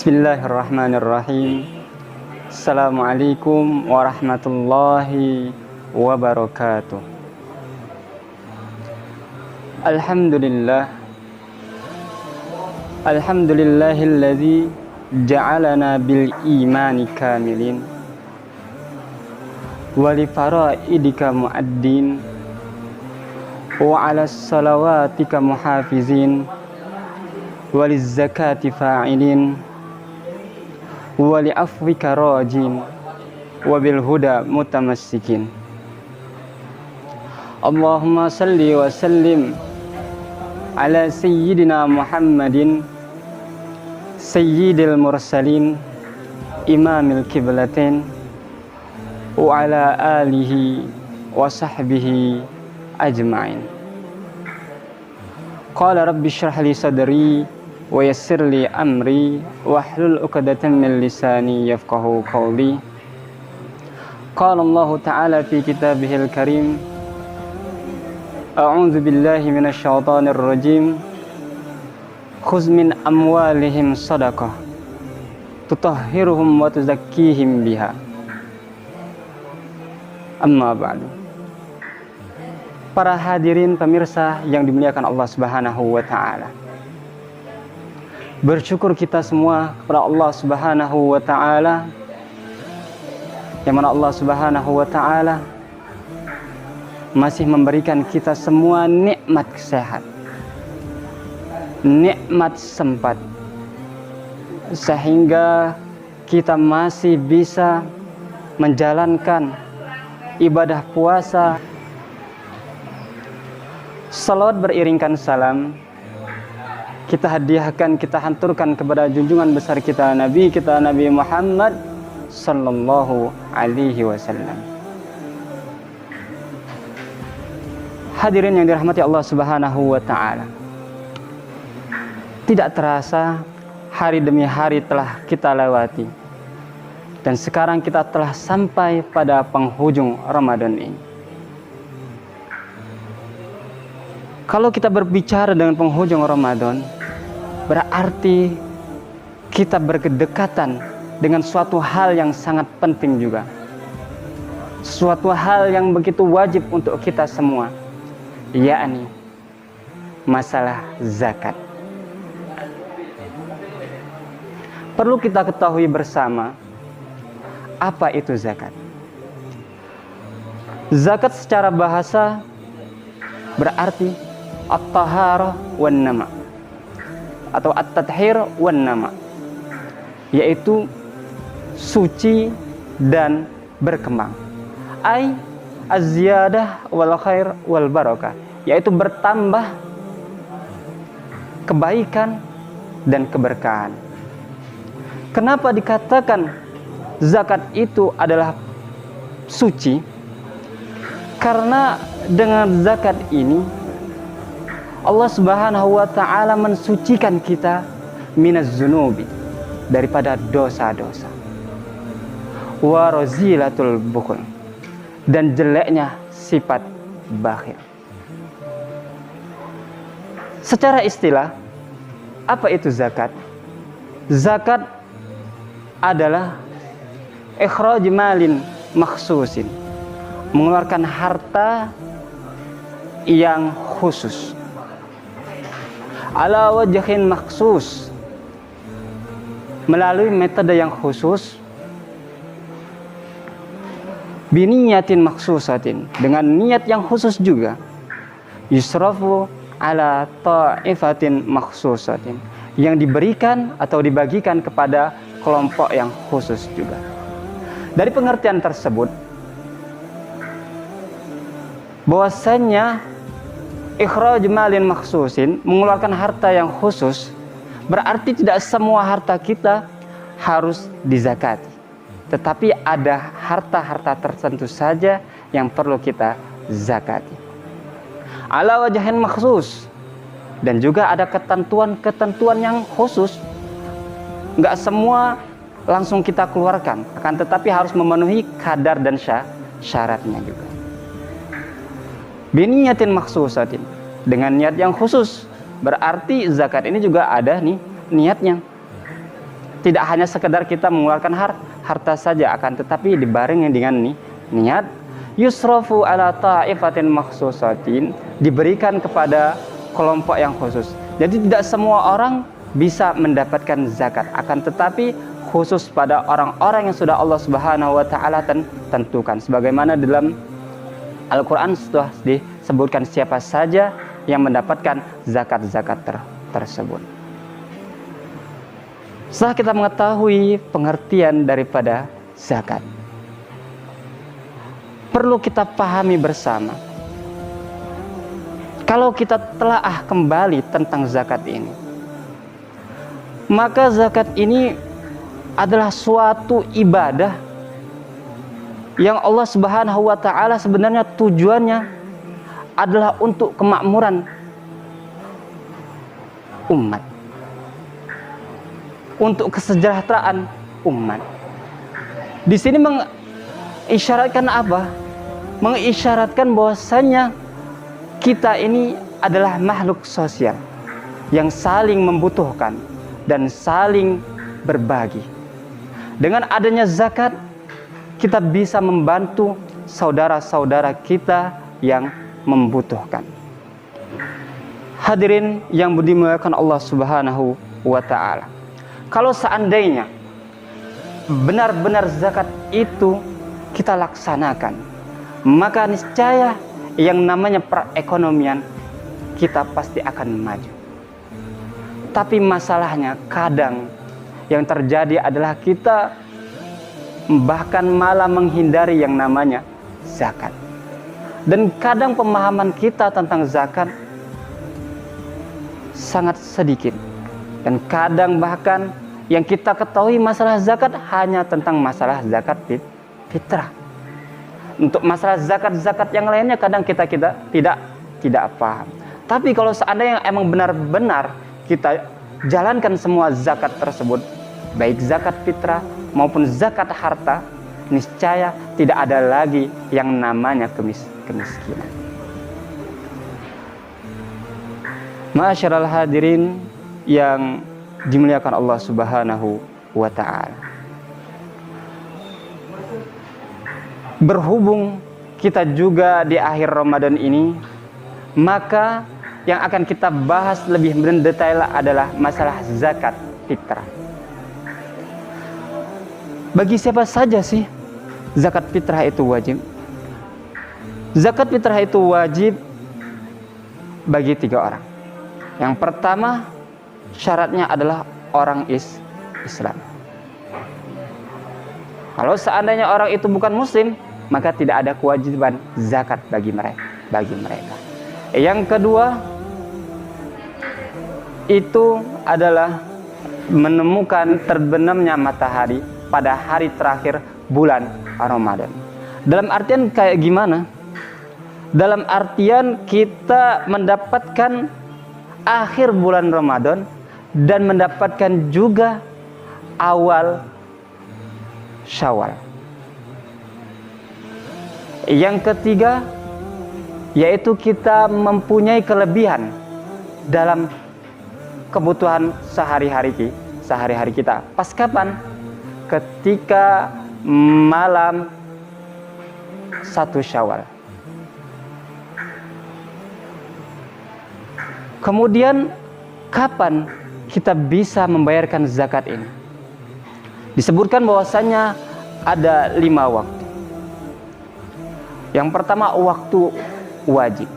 Bismillahirrahmanirrahim. Assalamualaikum warahmatullahi wabarakatuh. Alhamdulillahilladzi ja'alana bil imani kamilin wa li faraidika mu'addin wa 'ala salawatika muhafizin wa liz zakati fa'ilin wa li afwika rajin wa bil huda mutamassikin. Allahumma salli wa sallim ala sayyidina Muhammadin sayyidil mursalin imamil kiblatin wa ala alihi wa sahbihi ajma'in. Qala rabbi shrah li sadri wa yassir li amri wahlul 'uqdatam min lisani yafqahu qawli. Qala Allah ta'ala fi kitabihil karim, a'udzu billahi minasy syaithanir rajim, khudz min amwalihim shadaqah tutahhiruhum wa tuzakkihim biha. Amma ba'du. Para hadirin pemirsa yang dimuliakan Allah Subhanahu wa taala, bersyukur kita semua kepada Allah Subhanahu wa taala, yang mana Allah Subhanahu wa taala masih memberikan kita semua nikmat kesehatan, nikmat sempat, sehingga kita masih bisa menjalankan ibadah puasa. Salawat beriringkan salam kita hadiahkan, kita hanturkan kepada junjungan besar kita, Nabi kita, Nabi Muhammad sallallahu alaihi wasallam. Hadirin yang dirahmati Allah Subhanahu wa taala, tidak terasa hari demi hari telah kita lewati, dan sekarang kita telah sampai pada penghujung Ramadan ini. Kalau kita berbicara dengan penghujung Ramadan, berarti kita berdekatan dengan suatu hal yang sangat penting juga, suatu hal yang begitu wajib untuk kita semua, yakni masalah zakat. Perlu kita ketahui bersama, apa itu zakat. Zakat secara bahasa berarti at-taharah wan nama, atau at-tathhir wan nama, yaitu suci dan berkembang. Ai az-ziyadah wal khair wal barakah, yaitu bertambah kebaikan dan keberkahan. Kenapa dikatakan zakat itu adalah suci? Karena dengan zakat ini Allah Subhanahu wa taala mensucikan kita minaz zunubi, daripada dosa-dosa, wa razilatul bukhul, dan jeleknya sifat bakhil. Secara istilah, apa itu zakat? Zakat adalah ikhraj malin makhsusin, mengeluarkan harta yang khusus, ala wajhin maksus, melalui metode yang khusus, biniyatin maksusatin, dengan niat yang khusus juga, yusrafu ala ta'ifatin maksusatin, yang diberikan atau dibagikan kepada kelompok yang khusus juga. Dari pengertian tersebut, bahwasanya ikhraj malin makhsusin, mengeluarkan harta yang khusus, berarti tidak semua harta kita harus dizakati, tetapi ada harta-harta tertentu saja yang perlu kita zakati. Ala wajhin makhsus, dan juga ada ketentuan-ketentuan yang khusus. Enggak semua langsung kita keluarkan, akan tetapi harus memenuhi kadar dan syaratnya juga. Biniyatin maksusatin, dengan niat yang khusus, berarti zakat ini juga ada nih niatnya. Tidak hanya sekedar kita mengeluarkan harta saja, akan tetapi dibarengi dengan niat yusrafu ala ta'ifatin makhsusatin, diberikan kepada kelompok yang khusus. Jadi tidak semua orang bisa mendapatkan zakat, akan tetapi khusus pada orang-orang yang sudah Allah Subhanahu wa taala tentukan. Sebagaimana dalam Al-Qur'an sudah disebutkan siapa saja yang mendapatkan zakat-zakat tersebut. Setelah kita mengetahui pengertian daripada zakat, perlu kita pahami bersama, kalau kita telaah kembali tentang zakat ini, maka zakat ini adalah suatu ibadah yang Allah Subhanahu wa taala sebenarnya tujuannya adalah untuk kemakmuran umat, untuk kesejahteraan umat. Di sini mengisyaratkan apa? Mengisyaratkan bahwasanya kita ini adalah makhluk sosial yang saling membutuhkan dan saling berbagi. Dengan adanya zakat, kita bisa membantu saudara-saudara kita yang membutuhkan. Hadirin yang dimuliakan Allah Subhanahu wa taala, kalau seandainya benar-benar zakat itu kita laksanakan, maka niscaya yang namanya perekonomian kita pasti akan maju. Tapi masalahnya kadang yang terjadi adalah kita bahkan malah menghindari yang namanya zakat. Dan kadang pemahaman kita tentang zakat sangat sedikit. Dan kadang bahkan yang kita ketahui masalah zakat hanya tentang masalah zakat fitrah. Untuk masalah zakat-zakat yang lainnya kadang kita tidak paham. Tapi kalau seandainya emang benar-benar kita jalankan semua zakat tersebut, baik zakat fitrah maupun zakat harta, niscaya tidak ada lagi yang namanya kemiskinan. Ma'asyiral hadirin yang dimuliakan Allah Subhanahu wa taala, berhubung kita juga di akhir Ramadan ini, maka yang akan kita bahas lebih mendetail adalah masalah zakat fitrah. Bagi siapa saja sih zakat fitrah itu wajib? Zakat fitrah itu wajib bagi 3 orang. Yang pertama, syaratnya adalah orang Islam. Kalau seandainya orang itu bukan muslim, maka tidak ada kewajiban zakat bagi mereka. Yang kedua, itu adalah menemukan terbenamnya matahari pada hari terakhir bulan Ramadan. Dalam artian kayak gimana? Dalam artian kita mendapatkan akhir bulan Ramadan dan mendapatkan juga awal Syawal. Yang ketiga, yaitu kita mempunyai kelebihan dalam kebutuhan sehari-hari kita. Pas kapan? Ketika malam 1 Syawal. Kemudian kapan kita bisa membayarkan zakat ini? Disebutkan bahwasanya ada 5 waktu. Yang pertama, waktu wajib.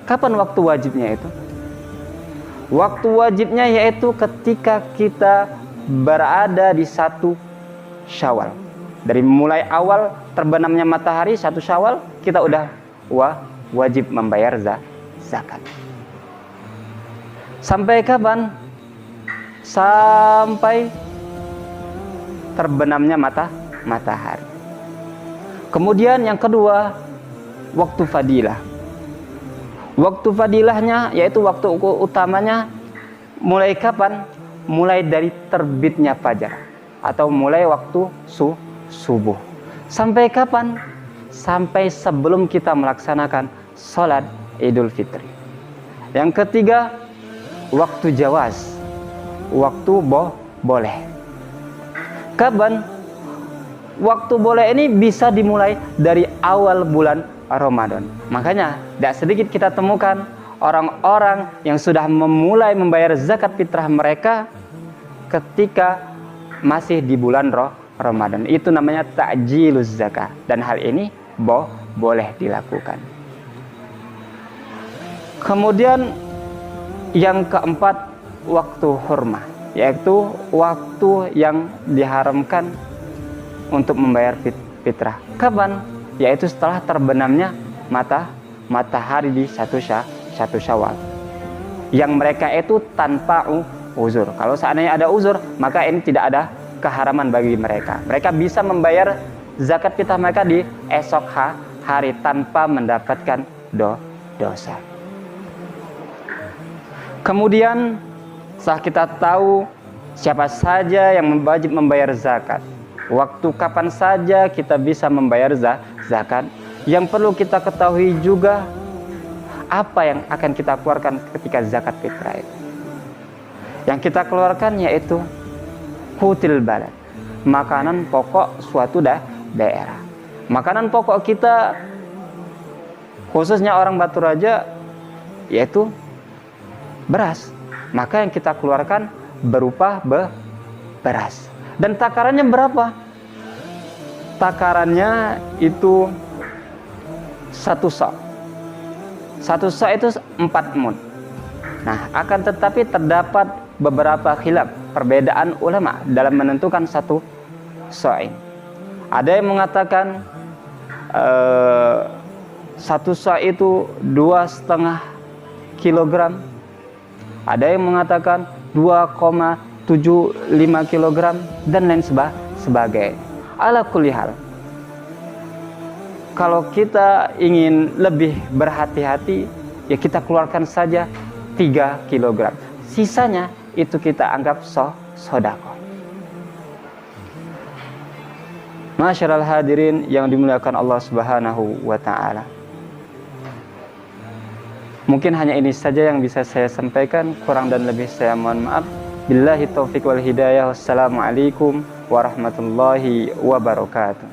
Kapan waktu wajibnya itu? Waktu wajibnya yaitu ketika kita berada di 1 Syawal. Dari mulai awal terbenamnya matahari 1 Syawal, kita udah wajib membayar zakat. Sampai kapan? Sampai terbenamnya matahari. Kemudian yang kedua, waktu fadilah. Waktu fadilahnya yaitu waktu utamanya mulai kapan? Mulai dari terbitnya fajar atau mulai waktu subuh. Sampai kapan? Sampai sebelum kita melaksanakan sholat Idul Fitri. Yang ketiga, waktu jawaz, waktu boleh. Kapan? Waktu boleh ini bisa dimulai dari awal bulan Ramadan. Makanya tidak sedikit kita temukan orang-orang yang sudah memulai membayar zakat fitrah mereka ketika masih di bulan Ramadan. Itu namanya ta'jiluz zakah, dan hal ini boleh dilakukan. Kemudian yang keempat, waktu hurmah, yaitu waktu yang diharamkan untuk membayar fitrah. Kapan? Yaitu setelah terbenamnya matahari di 1 Syawal. Yang mereka itu tanpa uzur. Kalau seandainya ada uzur, maka ini tidak ada keharaman bagi mereka. Mereka bisa membayar zakat fitrah mereka di esok hari tanpa mendapatkan dosa. Kemudian setelah kita tahu siapa saja yang wajib membayar zakat, waktu kapan saja kita bisa membayar zakat, yang perlu kita ketahui juga apa yang akan kita keluarkan ketika zakat fitrah itu. Yang kita keluarkan yaitu qutil balad, makanan pokok suatu daerah. Makanan pokok kita, khususnya orang Batu Raja, yaitu beras. Maka yang kita keluarkan berupa beras. Dan takarannya berapa? Takarannya itu 1 sa'. 1 sa' itu 4 mun. Nah, akan tetapi terdapat beberapa khilaf, perbedaan ulama dalam menentukan 1 sa'. Ada yang mengatakan 1 sa' itu 2,5 kilogram. Ada yang mengatakan 2,75 kilogram dan lain sebagainya. Ala kulli hal, kalau kita ingin lebih berhati-hati, ya kita keluarkan saja 3 kilogram. Sisanya itu kita anggap sedekah. Masyarul hadirin yang dimuliakan Allah Subhanahu wa taala. Mungkin hanya ini saja yang bisa saya sampaikan, kurang dan lebih saya mohon maaf. Billahi taufiq wal hidayah. Wassalamualaikum warahmatullahi wabarakatuh.